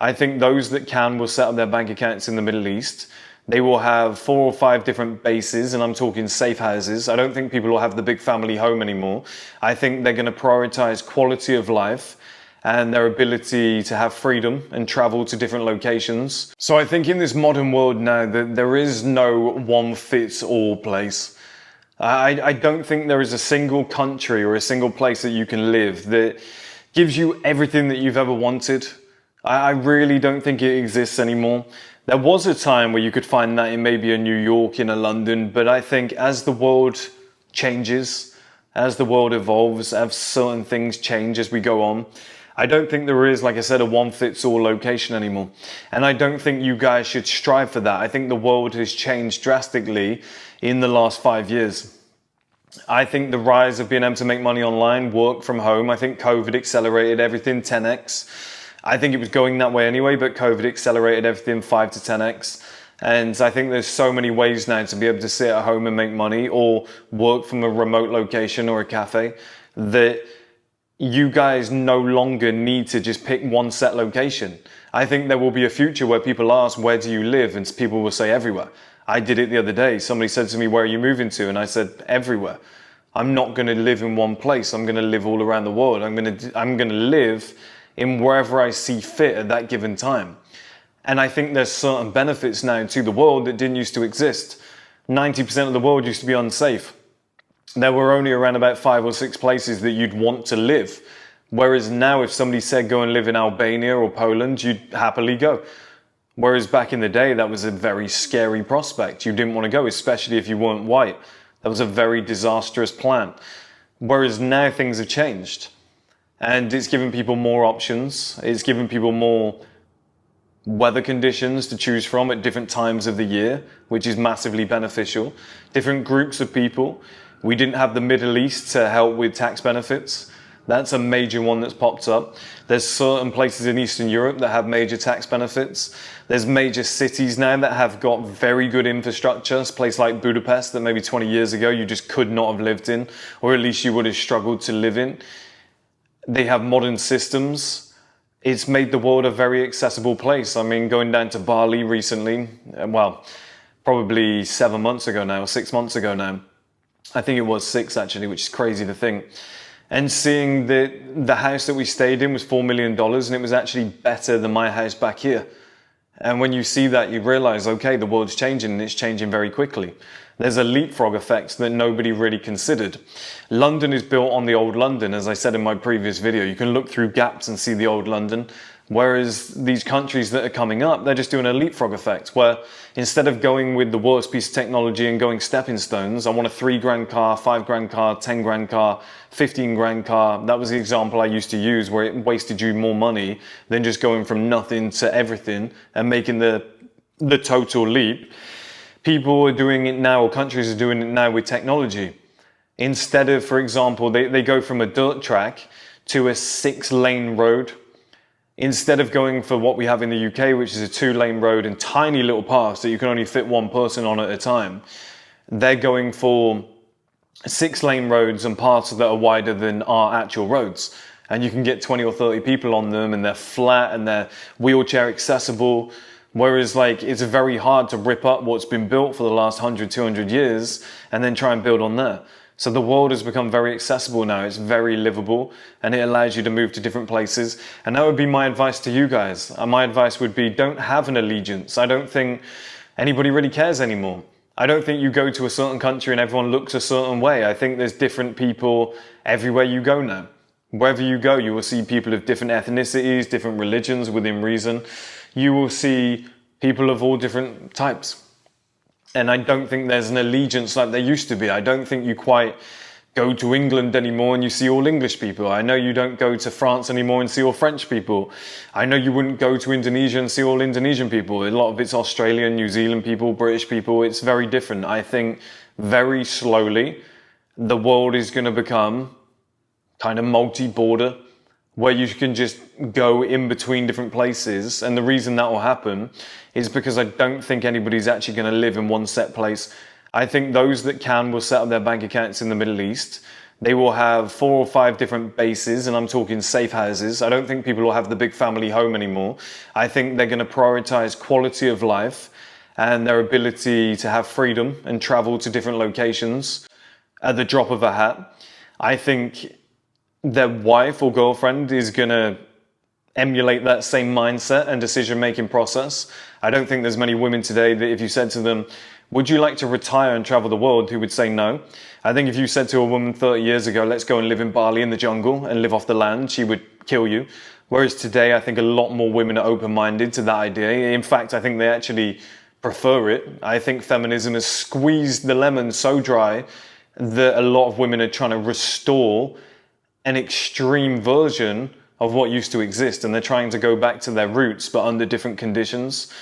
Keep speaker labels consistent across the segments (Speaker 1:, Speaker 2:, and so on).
Speaker 1: I think those that can will set up their bank accounts in the Middle East. They will have 4 or 5 different bases, and I'm talking safe houses. I don't think people will have the big family home anymore. I think they're going to prioritize quality of life and their ability to have freedom and travel to different locations. So I think in this modern world now that there is no one fits all place. I don't think there is a single country or a single place that you can live that gives you everything that you've ever wanted. I really don't think it exists anymore. There was a time where you could find that in maybe a New York, in a London, but I think as the world changes, as the world evolves, as certain things change as we go on, I don't think there is, like I said, a one-fits-all location anymore. And I don't think you guys should strive for that. I think the world has changed drastically in the last 5 years. I think the rise of being able to make money online, work from home, I think COVID accelerated everything 10x. I think it was going that way anyway, but COVID accelerated everything 5 to 10x. And I think there's so many ways now to be able to sit at home and make money or work from a remote location or a cafe that you guys no longer need to just pick one set location. I think there will be a future where people ask, where do you live? And people will say everywhere. I did it the other day. Somebody said to me, where are you moving to? And I said, everywhere. I'm not going to live in one place. I'm going to live all around the world. I'm going to live in wherever I see fit at that given time. And I think there's certain benefits now to the world that didn't used to exist. 90% of the world used to be unsafe. There were only around about 5 or 6 places that you'd want to live. Whereas now if somebody said go and live in Albania or Poland, you'd happily go. Whereas back in the day, that was a very scary prospect. You didn't want to go, especially if you weren't white. That was a very disastrous plan. Whereas now things have changed. And it's given people more options. It's given people more weather conditions to choose from at different times of the year, which is massively beneficial. Different groups of people. We didn't have the Middle East to help with tax benefits. That's a major one that's popped up. There's certain places in Eastern Europe that have major tax benefits. There's major cities now that have got very good infrastructure. A place like Budapest that maybe 20 years ago you just could not have lived in, or at least you would have struggled to live in. They have modern systems. It's made the world a very accessible place. I mean, going down to Bali recently, well, probably 7 months ago now, or 6 months ago now. I think it was 6 actually, which is crazy to think. And seeing that the house that we stayed in was $4 million and it was actually better than my house back here. And when you see that, you realize, okay, the world's changing and it's changing very quickly. There's a leapfrog effect that nobody really considered. London is built on the old London, as I said in my previous video. You can look through gaps and see the old London. Whereas these countries that are coming up, they're just doing a leapfrog effect where instead of going with the worst piece of technology and going stepping stones, I want a $3,000 car, $5,000 car, $10,000 car, $15,000 car. That was the example I used to use where it wasted you more money than just going from nothing to everything and making the total leap. People are doing it now, or countries are doing it now with technology. Instead of, for example, they go from a dirt track to a 6-lane road. Instead of going for what we have in the UK, which is a 2-lane road and tiny little paths that you can only fit one person on at a time, they're going for 6-lane roads and paths that are wider than our actual roads. And you can get 20 or 30 people on them and they're flat and they're wheelchair accessible. Whereas it's very hard to rip up what's been built for the last 100, 200 years and then try and build on there. So the world has become very accessible now. It's very livable and it allows you to move to different places. And that would be my advice to you guys. My advice would be don't have an allegiance. I don't think anybody really cares anymore. I don't think you go to a certain country and everyone looks a certain way. I think there's different people everywhere you go now. Wherever you go, you will see people of different ethnicities, different religions within reason. You will see people of all different types. And I don't think there's an allegiance like there used to be. I don't think you quite go to England anymore and you see all English people. I know you don't go to France anymore and see all French people. I know you wouldn't go to Indonesia and see all Indonesian people. A lot of it's Australian, New Zealand people, British people. It's very different. I think very slowly the world is going to become kind of multi-border, where you can just go in between different places. And the reason that will happen is because I don't think anybody's actually going to live in one set place. I think those that can will set up their bank accounts in the Middle East. They will have 4 or 5 different bases, and I'm talking safe houses. I don't think people will have the big family home anymore. I think they're going to prioritize quality of life and their ability to have freedom and travel to different locations at the drop of a hat. I think their wife or girlfriend is going to emulate that same mindset and decision-making process. I don't think there's many women today that if you said to them, would you like to retire and travel the world, who would say no. I think if you said to a woman 30 years ago, let's go and live in Bali in the jungle and live off the land, she would kill you. Whereas today, I think a lot more women are open-minded to that idea. In fact, I think they actually prefer it. I think feminism has squeezed the lemon so dry that a lot of women are trying to restore an extreme version of what used to exist, and they're trying to go back to their roots, but under different conditions.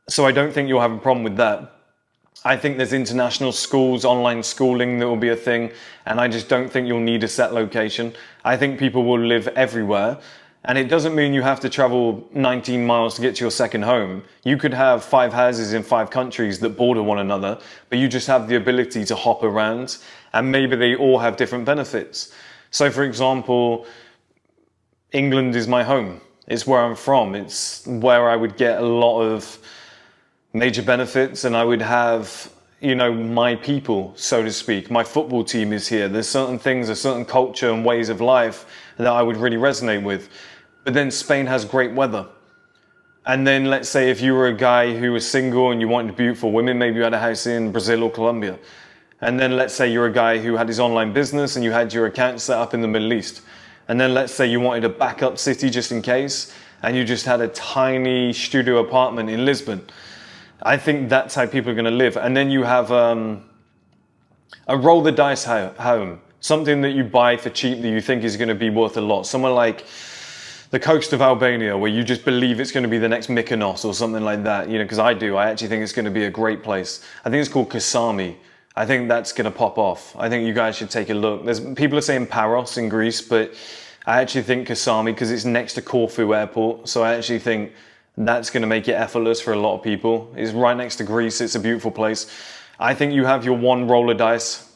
Speaker 1: So I don't think you'll have a problem with that. I think there's international schools, online schooling that will be a thing, and I just don't think you'll need a set location. I think people will live everywhere, and it doesn't mean you have to travel 19 miles to get to your second home. You could have 5 houses in 5 countries that border one another, but you just have the ability to hop around, and maybe they all have different benefits. So for example, England is my home. It's where I'm from. It's where I would get a lot of major benefits, and I would have, my people, so to speak. My football team is here. There's certain things, a certain culture and ways of life that I would really resonate with. But then Spain has great weather. And then let's say if you were a guy who was single and you wanted beautiful women, maybe you had a house in Brazil or Colombia. And then let's say you're a guy who had his online business and you had your account set up in the Middle East. And then let's say you wanted a backup city just in case, and you just had a tiny studio apartment in Lisbon. I think that's how people are going to live. And then you have a roll the dice home, something that you buy for cheap that you think is going to be worth a lot. Somewhere like the coast of Albania, where you just believe it's going to be the next Mykonos or something like that. Because I do. I actually think it's going to be a great place. I think it's called Kasami. I think that's going to pop off. I think you guys should take a look. People are saying Paros in Greece, but I actually think Kasami, because it's next to Corfu Airport. So I actually think that's going to make it effortless for a lot of people. It's right next to Greece. It's a beautiful place. I think you have your one roll of dice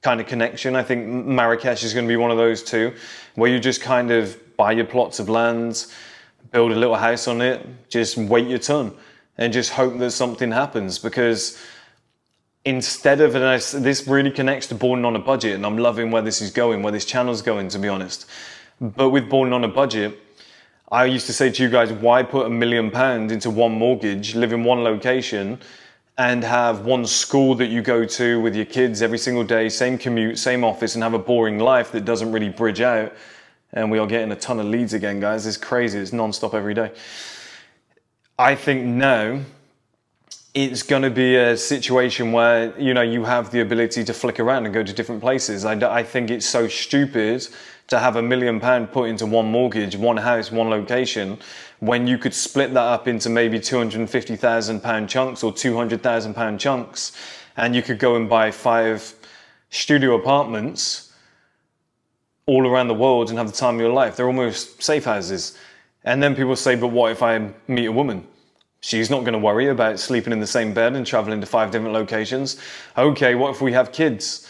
Speaker 1: kind of connection. I think Marrakesh is going to be one of those too, where you just kind of buy your plots of land, build a little house on it, just wait your turn and just hope that something happens. Because instead of, and this really connects to Born on a Budget, and I'm loving where this is going, where this channel's going, to be honest. But with Born on a Budget, I used to say to you guys, why put £1 million into one mortgage, live in one location, and have one school that you go to with your kids every single day, same commute, same office, and have a boring life that doesn't really bridge out? And we are getting a ton of leads again, guys. It's crazy. It's non-stop every day. I think now it's going to be a situation where, you have the ability to flick around and go to different places. I think it's so stupid to have £1 million put into one mortgage, one house, one location, when you could split that up into maybe £250,000 chunks or £200,000 chunks, and you could go and buy 5 studio apartments all around the world and have the time of your life. They're almost safe houses. And then people say, but what if I meet a woman? She's not going to worry about sleeping in the same bed and traveling to 5 different locations. Okay, what if we have kids?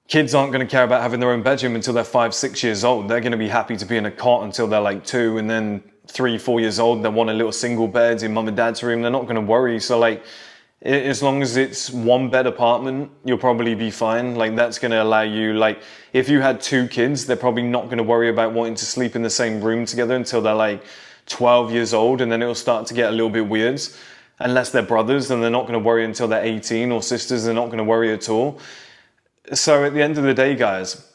Speaker 1: Kids aren't going to care about having their own bedroom until they're 5, 6 years old. They're going to be happy to be in a cot until they're like 2, and then 3, 4 years old, they want a little single bed in mum and dad's room. They're not going to worry. So as long as it's 1-bed apartment, you'll probably be fine. That's going to allow you, if you had 2 kids, they're probably not going to worry about wanting to sleep in the same room together until they're 12 years old, and then it'll start to get a little bit weird. Unless they're brothers, then they're not going to worry until they're 18, or sisters, they're not going to worry at all. So at the end of the day, guys,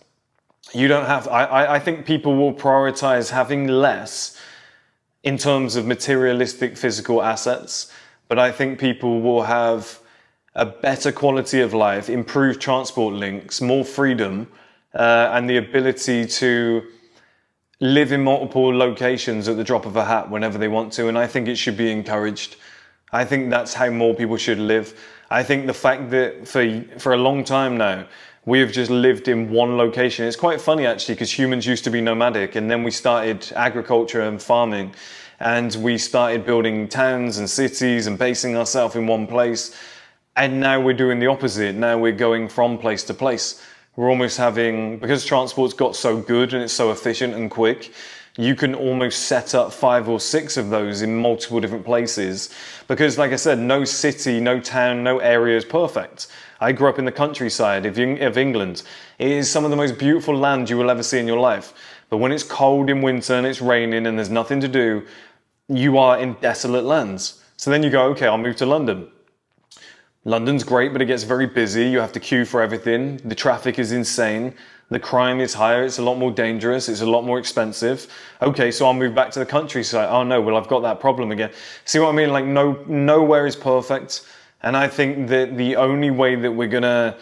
Speaker 1: you don't have, I think people will prioritize having less in terms of materialistic physical assets, but I think people will have a better quality of life, improved transport links, more freedom, and the ability to live in multiple locations at the drop of a hat whenever they want to. And I think it should be encouraged. I think that's how more people should live. I think the fact that for a long time now, we have just lived in one location. It's quite funny actually, because humans used to be nomadic, and then we started agriculture and farming, and we started building towns and cities and basing ourselves in one place. And now we're doing the opposite. Now we're going from place to place. We're almost having, because transport's got so good and it's so efficient and quick, you can almost set up 5 or 6 of those in multiple different places. Because like I said, no city, no town, no area is perfect. I grew up in the countryside of England. It is some of the most beautiful land you will ever see in your life. But when it's cold in winter and it's raining and there's nothing to do, you are in desolate lands. So then you go, okay, I'll move to London. London's great, but it gets very busy. You have to queue for everything. The traffic is insane. The crime is higher. It's a lot more dangerous. It's a lot more expensive. Okay, so I'll move back to the countryside. Oh no, well, I've got that problem again. See what I mean? Like nowhere is perfect. And I think that the only way that we're gonna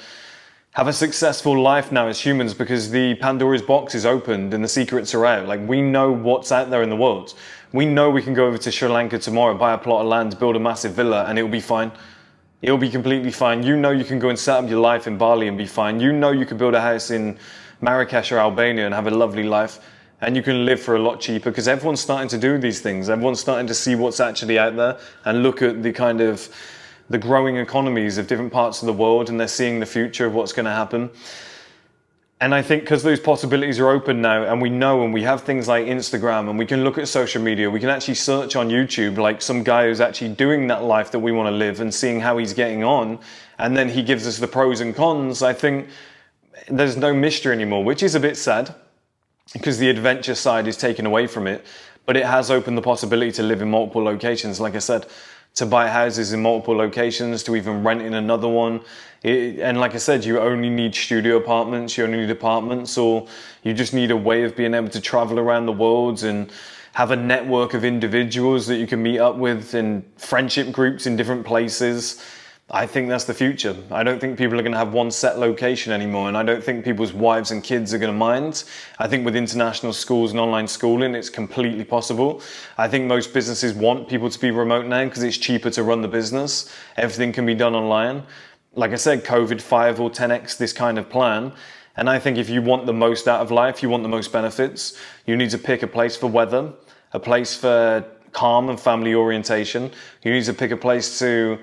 Speaker 1: have a successful life now as humans, because the Pandora's box is opened and the secrets are out. Like, we know what's out there in the world. We know we can go over to Sri Lanka tomorrow, buy a plot of land, build a massive villa, and it'll be fine. It'll be completely fine. You know you can go and set up your life in Bali and be fine. You know you can build a house in Marrakesh or Albania and have a lovely life. And you can live for a lot cheaper, because everyone's starting to do these things. Everyone's starting to see what's actually out there and look at the kind of the growing economies of different parts of the world, and they're seeing the future of what's going to happen. And I think because those possibilities are open now, and we know, and we have things like Instagram, and we can look at social media, we can actually search on YouTube like some guy who's actually doing that life that we want to live and seeing how he's getting on, and then he gives us the pros and cons. I think there's no mystery anymore, which is a bit sad because the adventure side is taken away from it, but it has opened the possibility to live in multiple locations, like I said, to buy houses in multiple locations, to even rent in another one. And like I said, you only need studio apartments, you only need apartments, or you just need a way of being able to travel around the world and have a network of individuals that you can meet up with in friendship groups in different places. I think that's the future. I don't think people are going to have one set location anymore, and I don't think people's wives and kids are going to mind. I think with international schools and online schooling, it's completely possible. I think most businesses want people to be remote now because it's cheaper to run the business. Everything can be done online. Like I said, COVID 5 or 10x this kind of plan. And I think if you want the most out of life, you want the most benefits, you need to pick a place for weather, a place for calm and family orientation. You need to pick a place to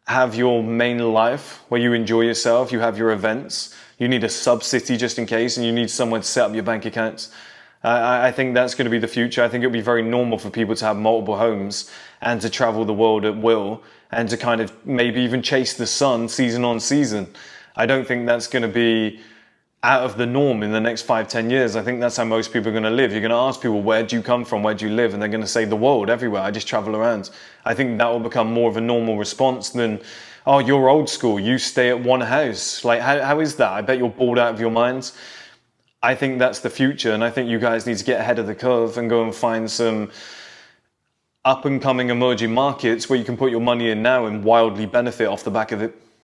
Speaker 1: have your main life where you enjoy yourself, you have your events. You need a sub-city just in case, and you need somewhere to set up your bank accounts. I think that's going to be the future. I think it'll be very normal for people to have multiple homes and to travel the world at will and to kind of maybe even chase the sun season on season. I don't think that's going to be out of the norm in the next 5-10 years. I think that's how most people are going to live. You're going to ask people, where do you come from? Where do you live? And they're going to say the world, everywhere. I just travel around. I think that will become more of a normal response than, oh, you're old school. You stay at one house. Like, how is that? I bet you're bored out of your minds. I think that's the future. And I think you guys need to get ahead of the curve and go and find some up and coming emerging markets where you can put your money in now and wildly benefit off the back of it.